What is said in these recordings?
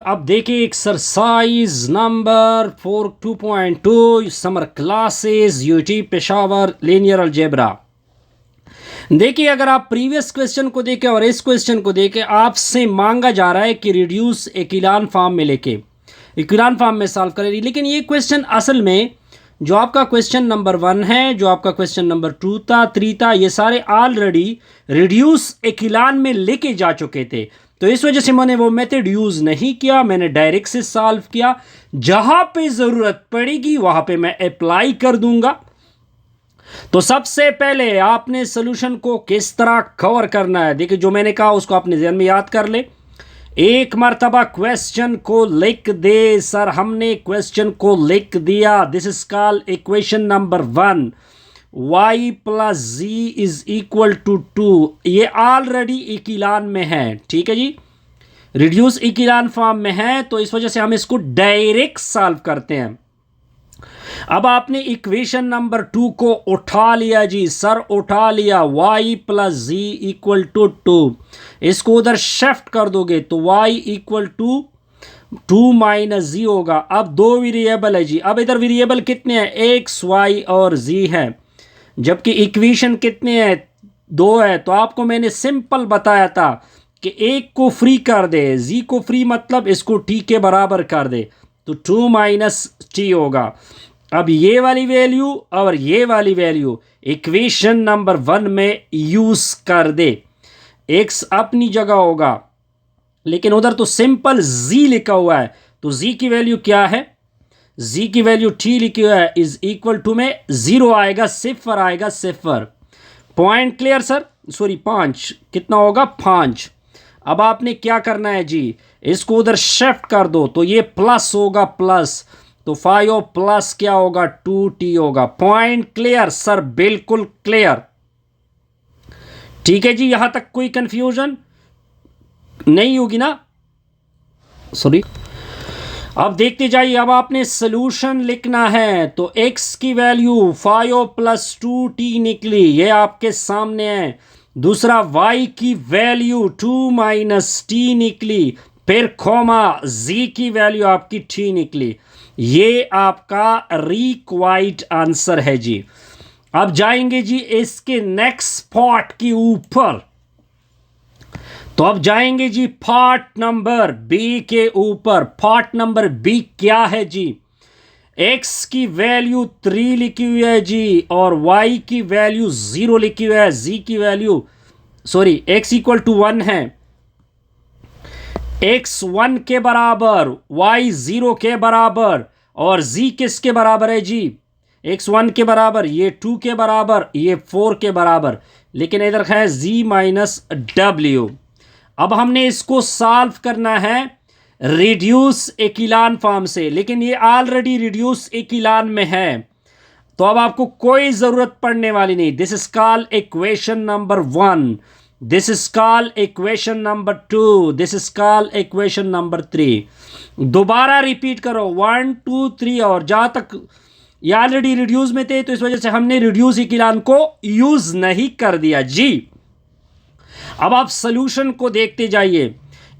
अब देखिए exercise number 2.2 summer classes UT Peshawar linear algebra. देखिए अगर आप प्रीवियस क्वेश्चन को देखें और इस क्वेश्चन को देखें, आपसे मांगा जा रहा है कि रिड्यूस इक्विलान फॉर्म में लेके इक्विलान फॉर्म में सॉल्व करें। लेकिन ये क्वेश्चन असल में जो आपका क्वेश्चन नंबर 1 है, जो आपका क्वेश्चन नंबर 2 था, 3 था, ये सारे ऑलरेडी रिड्यूस इक्विलान में लेके जा चुके थे। तो इस वजह से मैंने वो मेथड यूज़ नहीं किया, मैंने डायरेक्ट से सॉल्व किया। जहां पे ज़रूरत पड़ेगी वहां पे मैं अप्लाई कर दूंगा। तो सबसे पहले आपने सोल्यूशन को किस तरह कवर करना है, देखिए जो मैंने कहा उसको अपने ध्यान में याद कर ले। एक मर्तबा क्वेश्चन को लिख दे। सर हमने क्वेश्चन को लिख दिया। This is called equation number 1, y plus z is equal to 2। ये ऑलरेडी इक्विलान में है, ठीक है जी, रिड्यूस इक्विलान फॉर्म में है। तो इस वजह से हम इसको डायरेक्ट सॉल्व करते हैं। अब आपने इक्वेशन नंबर 2 को उठा लिया जी, सर उठा लिया, y plus z equal to 2। इसको उधर शिफ्ट कर दोगे तो y equal to 2 minus z होगा। अब दो वेरिएबल है जी, अब इधर वेरिएबल कितने हैं, x y और z है, जबकि इक्वेशन कितने हैं, 2 है। तो आपको मैंने सिंपल बताया था कि एक को फ्री कर दे, z को फ्री मतलब इसको t के बराबर कर दे, तो 2 माइनस t होगा। अब ये वाली वैल्यू और ये वाली वैल्यू इक्वेशन नंबर 1 में यूज कर दे। x अपनी जगह होगा, लेकिन उधर तो सिंपल z लिखा हुआ है, तो z की वैल्यू क्या है, z की वैल्यू t लिखी हुआ है, इज इक्वल टू में 0 आएगा, सिफर आएगा, सिफर। पॉइंट क्लियर सर, सॉरी 5 कितना होगा, 5। अब आपने क्या करना है जी, इसको उधर शिफ्ट कर दो तो ये प्लस होगा, प्लस, तो 5 प्लस क्या होगा, 2t होगा। पॉइंट क्लियर सर, बिल्कुल क्लियर, ठीक है जी। यहां तक कोई कंफ्यूजन नहीं होगी ना, सॉरी। अब देखते जाइए, अब आपने सोल्यूशन लिखना है। तो x की वैल्यू 5 प्लस 2t निकली, ये आपके सामने है। दूसरा y की वैल्यू 2 माइनस t निकली, फिर कॉमा z की वैल्यू आपकी t निकली। ये आपका रिक्वायर्ड आंसर है जी। अब जाएंगे जी इसके नेक्स्ट पार्ट के ऊपर। तो अब जाएंगे जी पार्ट नंबर बी के ऊपर। पार्ट नंबर बी क्या है जी, x की वैल्यू 3 लिखी हुई है जी, और y की वैल्यू 0 लिखी हुई है, z की value sorry x equal to 1 है, x 1 के बराबर, y 0 के बराबर, और z किसके बराबर है जी, x 1 के बराबर, ये 2 के बराबर, ये 4 के बराबर, लेकिन इधर है z माइनस w। अब हमने इसको सॉल्व करना है रिड्यूस इक्विलान फॉर्म से, लेकिन ये ऑलरेडी रिड्यूस इक्विलान में है, तो अब आपको कोई जरूरत पड़ने वाली नहीं। This is called equation number 1, this is called equation number 2, this is called equation number 3। दोबारा रिपीट करो 1 2 3, और जहां तक ये ऑलरेडी रिड्यूस में थे तो इस वजह से हमने रिड्यूस इक्विलान को यूज नहीं कर दिया जी। अब आप सॉल्यूशन को देखते जाइए।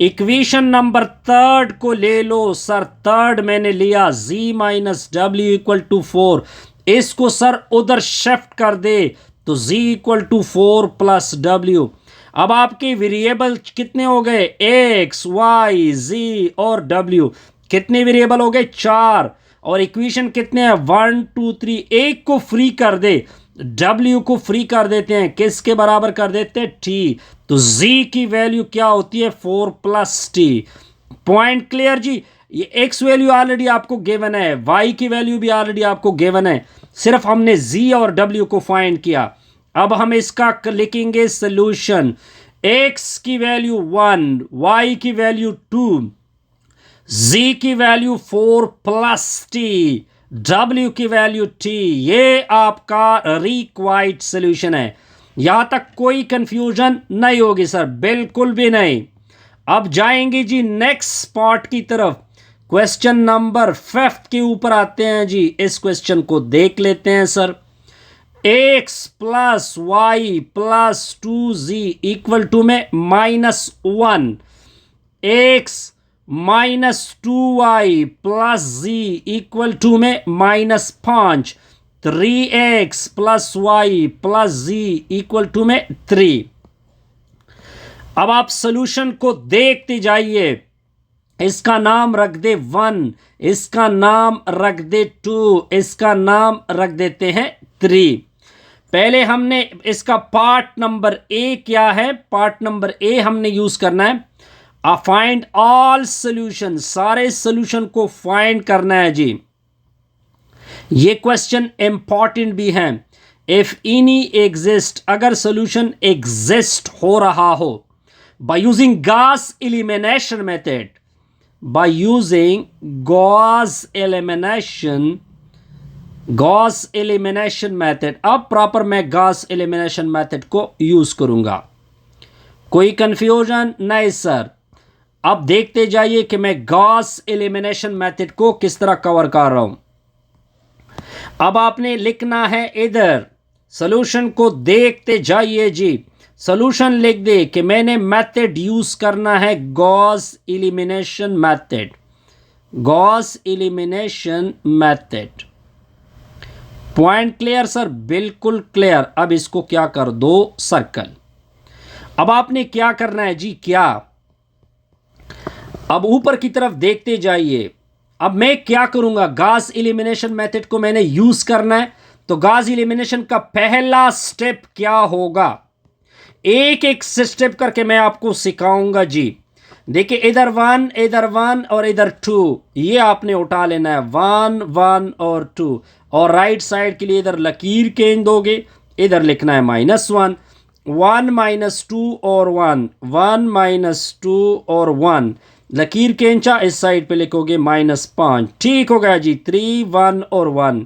इक्वेशन नंबर 3 को ले लो सर, 3 मैंने लिया, z माइनस डब्ल्यू इक्वल टू 4। इसको सर उधर शिफ्ट कर दे तो z equal to 4 plus w। अब आपके वेरिएबल कितने हो गए, x y z और w, कितने वेरिएबल हो गए, 4। और इक्वेशन कितने हैं, 1 2 3। एक को फ्री कर दे, w को फ्री कर देते हैं, किसके बराबर कर देते हैं, t। तो z की वैल्यू क्या होती है, 4 प्लस t। पॉइंट क्लियर जी। ये x वैल्यू ऑलरेडी आपको गिवन है, y की वैल्यू भी ऑलरेडी आपको गिवन है, सिर्फ हमने z और w को फाइंड किया। अब हम इसका लिखेंगे सॉल्यूशन। x की वैल्यू 1, y की वैल्यू 2, z की वैल्यू 4 प्लस t, w की वैल्यू t। ये आपका रिक्वायर्ड सॉल्यूशन है। यहां तक कोई कंफ्यूजन नहीं होगी सर, बिल्कुल भी नहीं। अब जाएंगे जी नेक्स्ट पार्ट की तरफ। क्वेश्चन नंबर 5 के ऊपर आते हैं जी। इस क्वेश्चन को देख लेते हैं sir. x plus y plus 2z equal to में -1, x -2y plus z equal to में -5, 3x plus y plus z equal to में 3। अब आप सोल्यूशन को देखते जाइए। इसका नाम रख दे 1, इसका नाम रख दे 2, इसका नाम रख देते हैं 3। पहले हमने इसका पार्ट नंबर ए क्या है, पार्ट नंबर ए हमने यूज करना है। फाइंड ऑल सोल्यूशन, सारे सोल्यूशन को फाइंड करना है जी। ये क्वेश्चन इंपॉर्टेंट भी है। इफ एनी एग्जिस्ट, अगर सोल्यूशन एग्जिस्ट हो रहा हो by using Gauss elimination method, by using Gauss elimination method, अब प्रॉपर मैं Gauss elimination method को यूज करूंगा। कोई कंफ्यूजन नहीं सर? अब देखते जाइए कि मैं Gauss elimination method को किस तरह कवर कर रहा हूं। अब आपने लिखना है इधर, सॉल्यूशन को देखते जाइए जी। सॉल्यूशन लिख दे कि मैंने मेथड यूज करना है Gauss elimination method, Gauss elimination method. Point clear sir? बिल्कुल क्लियर। अब इसको क्या कर दो, सर्कल। अब आपने क्या करना है जी, क्या, अब ऊपर की तरफ देखते जाइए। अब मैं क्या करूंगा, गॉस एलिमिनेशन मेथड को मैंने यूज करना है, तो गॉस एलिमिनेशन का पहला स्टेप क्या होगा, एक एक स्टेप करके मैं आपको सिखाऊंगा जी। देखिए इधर 1, इधर 1 और इधर 2, ये आपने उठा लेना है 1 1 और 2, और राइट साइड के लिए इधर लकीर खींच दोगे, इधर लिखना है -1, 1 -2 और 1, 1 -2 और 1, लकीर खींचा, इस साइड पे लिखोगे -5। ठीक हो गया जी। 3 1 और 1,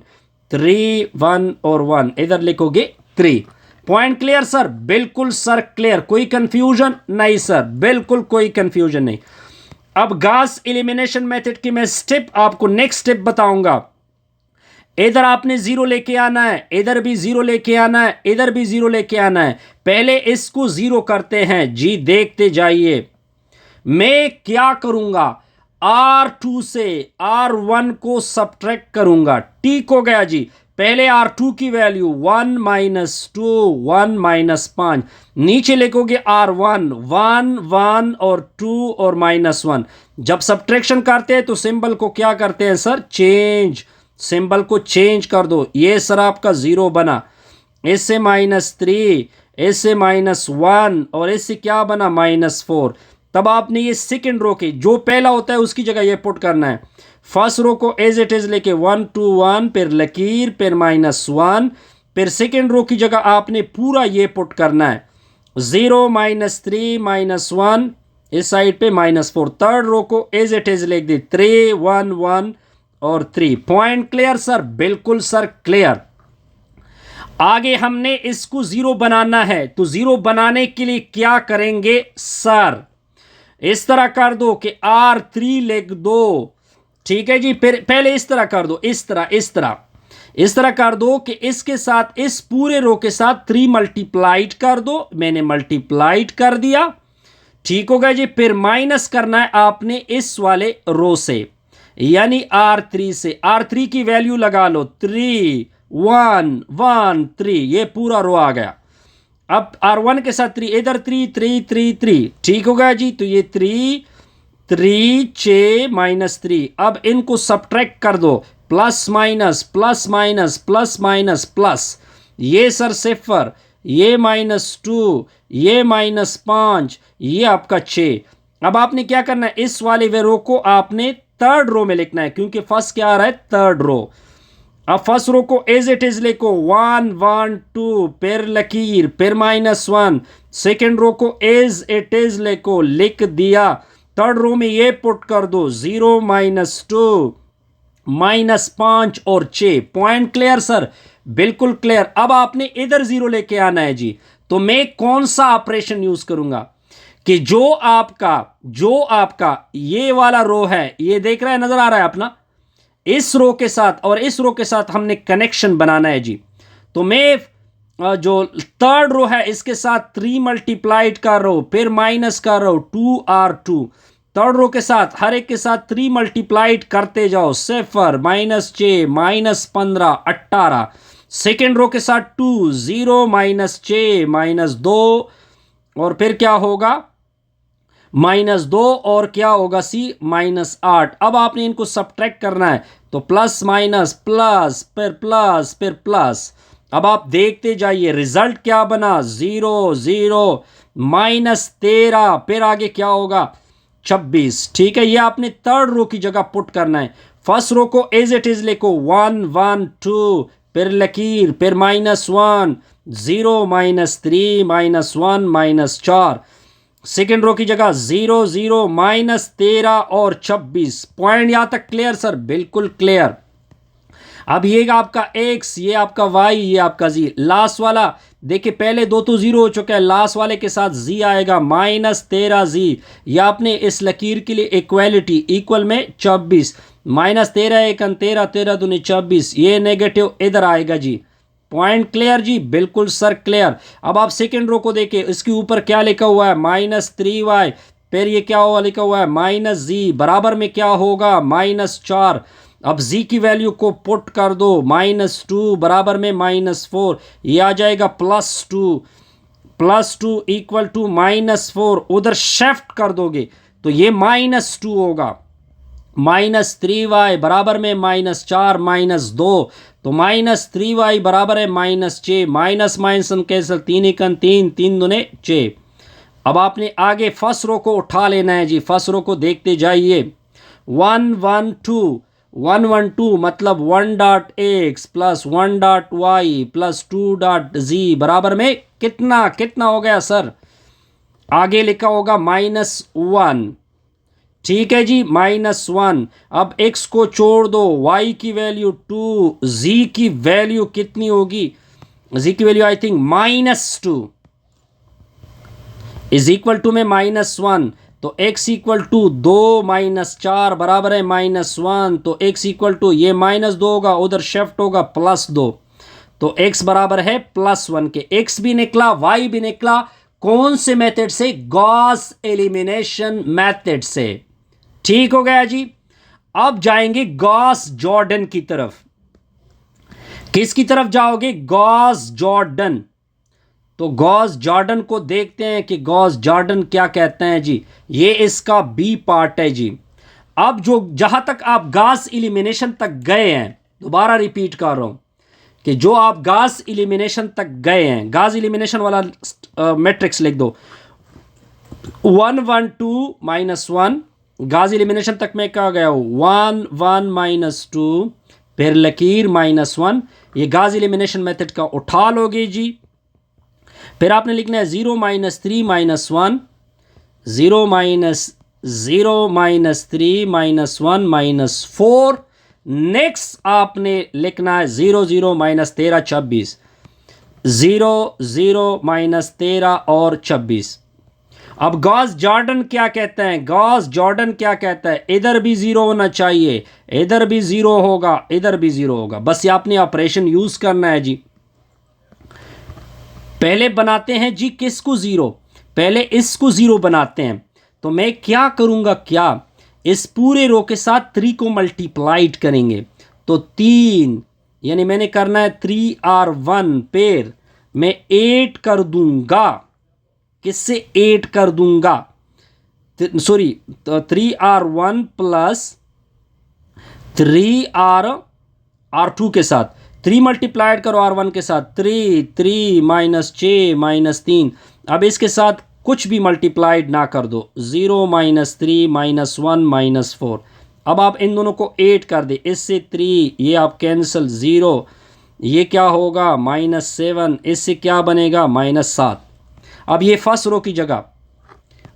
3 1 और 1, इधर लिखोगे 3। Point clear sir? बिल्कुल सर क्लियर। कोई कंफ्यूजन नहीं सर? बिल्कुल कोई कंफ्यूजन नहीं। अब गॉस एलिमिनेशन मेथड की मैं स्टेप आपको नेक्स्ट स्टेप बताऊंगा। इधर आपने 0 लेके आना है, इधर भी 0 लेके आना है, इधर भी 0 लेके आना है। पहले इसको 0 करते हैं जी, देखते जाइए। मैं क्या करूंगा, R2 से R1 को सब्ट्रैक्ट करूंगा। ठीक हो गया जी। पहले R2 की वैल्यू 1 -2, 1 -5, नीचे लिखोगे R1, 1 1 और 2 और -1। जब सब्ट्रैक्शन करते हैं तो सिंबल को क्या करते हैं सर, चेंज, सिंबल को चेंज कर दो। ये सर आपका 0 बना, इससे -3, इससे -1 और इससे क्या बना, -4। तब आपने ये सेकंड रो के जो पहला होता है उसकी जगह ये पुट करना है। फर्स्ट रो को एज इट इज लेके 1 2 1, फिर लकीर, फिर -1, फिर सेकेंड रो की जगह आपने पूरा ये पुट करना है 0 -3 -1, इस साइड पे -4। थर्ड रो को एज इट इज लिख दी 3 1 1 और 3। Point clear sir? बिल्कुल सर क्लियर। आगे हमने इसको 0 बनाना है, तो 0 बनाने के लिए क्या करेंगे सर, इस तरह कर दो कि R3 लिख दो। ठीक है जी। फिर पहले इस तरह कर दो, इस तरह कर दो कि इसके साथ, इस पूरे रो के साथ 3 मल्टीप्लाइड कर दो। मैंने मल्टीप्लाइड कर दिया। ठीक हो गया जी। फिर माइनस करना है आपने इस वाले रो से, यानी R3 से। R3 की वैल्यू लगा लो 3 1 1 3, ये पूरा रो आ गया। अब R1 के साथ 3, इधर 3 3 3 3। ठीक हो गया जी। तो ये 3 3 6 -3। अब इनको सब्ट्रैक्ट कर दो, plus minus plus minus plus minus plus, ये सर 0, ये -2, ये -5, ये आपका 6। अब आपने क्या करना है, इस वाले वे रो को आपने थर्ड रो में लिखना है, क्योंकि फर्स्ट क्या आ रहा है, थर्ड रो। अब फर्स्ट रो को एज इट इज लिखो 1 1 2, फिर लकीर, फिर -1। सेकेंड रो को एज इट इज लिखो, लिख दिया। थर्ड रो में ये पुट कर दो 0 -2 -5 और 6। Point clear sir? बिल्कुल क्लियर। अब आपने इधर 0 लेके आना है जी। तो मैं कौन सा ऑपरेशन यूज करूंगा कि जो आपका ये वाला रो है, ये देख रहा है, नजर आ रहा है अपना, इस रो के साथ और इस रो के साथ हमने कनेक्शन बनाना है जी। तो मैं जो थर्ड रो है इसके साथ 3 मल्टीप्लाइड कर रहा हूं, फिर माइनस कर रहा हूं 2R2, थर्ड रो के साथ हर एक के साथ 3 मल्टीप्लाइड करते जाओ, 0 -6 -15 18। सेकेंड रो के साथ 2 0 -6 -2 और फिर क्या होगा -2 और क्या होगा सी -8। अब आपने इनको सब्ट्रैक्ट करना है तो प्लस माइनस प्लस फिर प्लस। अब आप देखते जाइए रिजल्ट क्या बना, 0 0 -13, फिर आगे क्या होगा 26। ठीक है, ये आपने थर्ड रो की जगह पुट करना है। फर्स्ट रो को एज इट इज लिखो 1 1 2, फिर लकीर, फिर -1 0 -3 -1 -4। सेकेंड रो की जगह 0 0 -13 और 26। पॉइंट यहां तक क्लियर सर? बिल्कुल क्लियर। अब ये आपका x, ये आपका y, ये आपका z। लास्ट वाला देखिए पहले दो तो जीरो हो चुका है, लास्ट वाले के साथ z आएगा -13z। ये आपने इस लकीर के लिए इक्वालिटी इक्वल में 24 -13 1 13 13 दूनी 24, ये नेगेटिव इधर आएगा जी। पॉइंट क्लियर जी? बिल्कुल सर क्लियर। अब आप सेकेंड रो को देखिए, इसके ऊपर क्या लिखा हुआ है -3y, फिर ये क्या हुआ लिखा हुआ है -z, बराबर में क्या होगा -4। अब z की वैल्यू को पुट कर दो, -2 बराबर में -4, ये आ जाएगा +2 इक्वल टू -4। उधर शिफ्ट कर दोगे तो ये -2 होगा, -3y बराबर में -4 -2, तो -3y बराबर है -6, माइनस माइनस कैंसिल, 3 एकन 3 3 दूने 6। अब आपने आगे फर्स्ट रो को उठा लेना है जी। फर्स्ट रो को देखते जाइए, 1 1 2 1 1 2 मतलब 1.x plus 1.y plus 2.z बराबर में कितना कितना हो गया सर? आगे लिखा होगा -1। ठीक है जी, -1। अब x को छोड़ दो, y की वैल्यू 2, z की वैल्यू कितनी होगी? z की value I think -2 is equal to में -1, तो x इक्वल टू 2 -4 बराबर है -1, तो x इक्वल टू ये -2 होगा, उधर शिफ्ट होगा +2, तो x बराबर है +1 के। x भी निकला, y भी निकला। कौन से मेथड से? गॉस एलिमिनेशन मेथड से। ठीक हो गया जी। अब जाएंगे गॉस जॉर्डन की तरफ। किसकी तरफ जाओगे? Gauss Jordan. तो गॉस जॉर्डन को देखते हैं कि गॉस जॉर्डन क्या कहते हैं जी। ये इसका बी पार्ट है जी। अब जो जहां तक आप गॉस एलिमिनेशन तक गए हैं, दोबारा रिपीट कर रहा हूं कि जो आप गॉस एलिमिनेशन तक गए हैं, गॉस एलिमिनेशन वाला मैट्रिक्स लिख दो, 1 1 2 -1। गॉस एलिमिनेशन तक मैं क्या गया हूं? 1 1 -2, फिर लकीर -1। ये गॉस एलिमिनेशन मेथड का उठा लोगे जी। फिर आपने लिखना है 0 -3 -1, 0 -3 -1 -4। नेक्स्ट आपने लिखना है 0 0 -13 26, 0 0 -13 और 26। अब गॉस जॉर्डन क्या कहते हैं? गॉस जॉर्डन क्या कहता है? इधर भी 0 होना चाहिए, इधर भी 0 होगा, इधर भी 0 होगा। बस ये आपने ऑपरेशन यूज करना है जी। पहले बनाते हैं जी किसको 0? पहले इसको 0 बनाते हैं। तो मैं क्या करूंगा, क्या इस पूरे रो के साथ 3 को मल्टीप्लाइड करेंगे, तो 3 यानी मैंने करना है 3r1, फिर मैं 8 कर दूंगा। किससे 8 कर दूंगा? सॉरी, 3r1 प्लस 3r2 के साथ 3 मल्टीप्लाइड करो r1 के साथ, 3 3 -6 -3। अब इसके साथ कुछ भी मल्टीप्लाइड ना कर दो, 0 -3 -1 -4। अब आप इन दोनों को 8 कर दे, इससे 3 ये आप कैंसिल, 0 ये क्या होगा -7, इससे क्या बनेगा -7। अब ये फर्स्ट रो की जगह,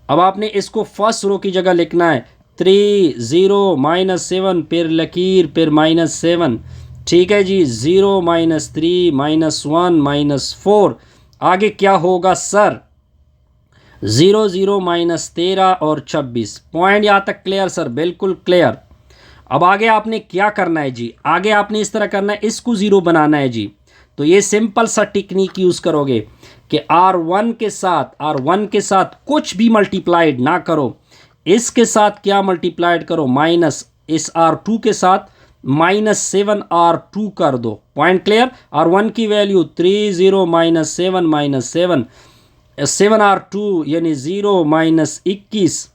अब आपने इसको फर्स्ट रो की जगह लिखना है, 3 0 -7 फिर लकीर फिर -7। ठीक है जी, 0 -3 -1 -4। आगे क्या होगा सर? 0 0 -13 और 26। पॉइंट यहाँ तक क्लियर सर? बिल्कुल क्लियर। अब आगे आपने क्या करना है जी? आगे आपने इस तरह करना है, इसको 0 बनाना है जी। तो ये सिंपल सा टेक्निक यूज़ करोगे कि R1 के साथ कुछ भी मल्टीप्लाइड ना करो, इसके साथ क्या मल्टीप्लाइड करो, माइनस इस R2 के साथ -7R2 कर दो। Point clear. R1 की वैल्यू 30 -7 7R2 यानी 0 -21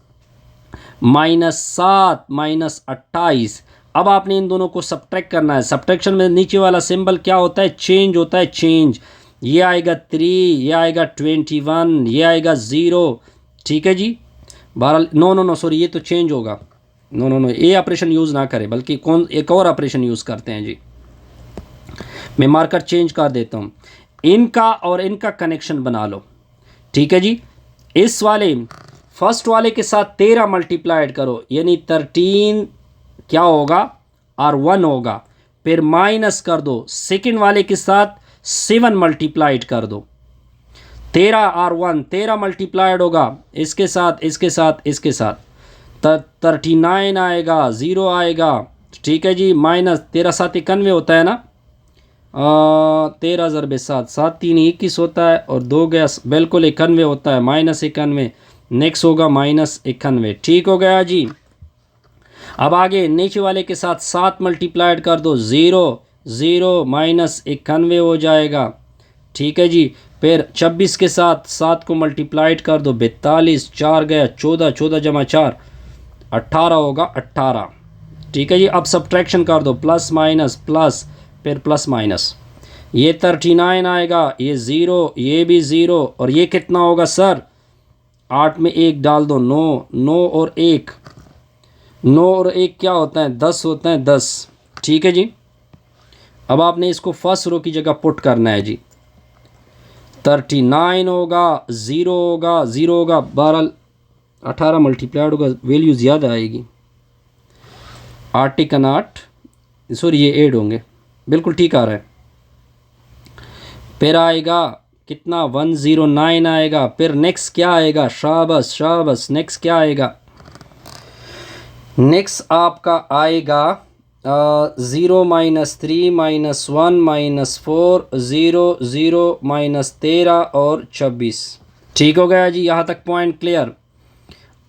-7 -28। अब आपने इन दोनों को सब्ट्रैक्ट करना है। सब्ट्रैक्शन में नीचे वाला सिंबल क्या होता है, चेंज होता है, चेंज। ये आएगा 3, ये आएगा 21, ये आएगा 0। ठीक है जी। 12 नो सॉरी, ये तो चेंज होगा। नो ये ऑपरेशन यूज़ ना करें, बल्कि कौन एक और ऑपरेशन यूज़ करते हैं जी। मैं मार्कर चेंज कर देता हूँ। इनका और इनका कनेक्शन बना लो। ठीक है जी। इस वाले फर्स्ट वाले के साथ 13 मल्टीप्लाइड करो, यानी 13 क्या होगा, R1 होगा। फिर माइनस कर दो, सेकंड वाले के साथ 7 मल्टीप्लाइड कर दो। 13 R1 13 मल्टीप्लाइड होगा इसके साथ, इसके साथ, इसके साथ 39 आएगा, 0 आएगा। ठीक है जी। माइनस 13 7 91 होता है ना, 13 ज़रबे 7 7 3 21 होता है, और 2 गया बिल्कुल 91 होता है, -91। नेक्स्ट होगा -91। ठीक हो गया जी। अब आगे नीचे वाले के साथ 7 मल्टीप्लाइड कर दो, 0 0 -91 हो जाएगा। ठीक है जी। फिर 26 के साथ 7 को मल्टीप्लाइड कर दो, 42, 4 गया 14, 14 जमा 4 18 होगा, 18। ठीक है जी। अब सब्ट्रैक्शन कर दो, प्लस माइनस प्लस, फिर प्लस माइनस। ये 39 आएगा, ये 0, ये भी 0, और ये कितना होगा सर, 8 में 1 डाल दो, 9 9 और 1 9 और 1 क्या होता है, 10 होता है, 10। ठीक है जी। अब आपने इसको फर्स्ट रो की जगह पुट करना है जी। 39 होगा, 0 होगा, 0 होगा, 12 18 मल्टीप्लाइड होगा, वैल्यू ज़्यादा आएगी। 8 × 8 सॉरी, ये 8 होंगे, बिल्कुल ठीक आ रहा है। फिर आएगा कितना, 109 आएगा। फिर नेक्स्ट क्या आएगा, शाबाश शाबाश, नेक्स्ट क्या आएगा, नेक्स्ट आपका आएगा 0 -3 -1 -4 0 0 -13 और 26। ठीक हो गया जी। यहाँ तक पॉइंट क्लियर।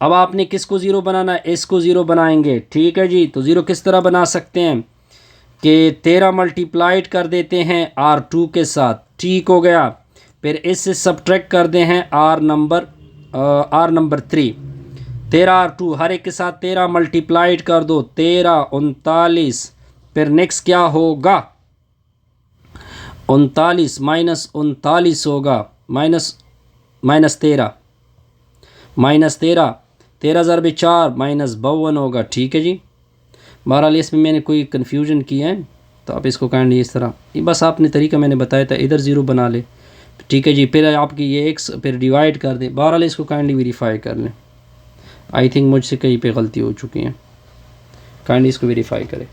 अब आपने किसको ज़ीरो बनाना है, इसको ज़ीरो बनाएंगे। ठीक है जी। तो ज़ीरो किस तरह बना सकते हैं कि 13 मल्टीप्लाइड कर देते हैं R2 के साथ। ठीक हो गया। फिर इससे सब्ट्रैक्ट कर दे हैं R नंबर 3, 13 R2 हर एक के साथ 13 मल्टीप्लाइड कर दो, 13 39। फिर नेक्स्ट क्या होगा, 39 -39 होगा, -13 13 ज़रबे 4 -52 होगा। ठीक है जी। बहरहाल इसमें मैंने कोई कन्फ्यूजन किया है तो आप इसको काइंडली इस तरह, ये बस आपने तरीका मैंने बताया था, इधर ज़ीरो बना ले। ठीक है जी। फिर आपकी ये एक्स फिर डिवाइड कर दें। बहरहाल इसको काइंडली वेरीफाई कर लें। आई थिंक मुझसे कहीं पे गलती हो चुकी है, काइंडली इसको वेरीफाई करें।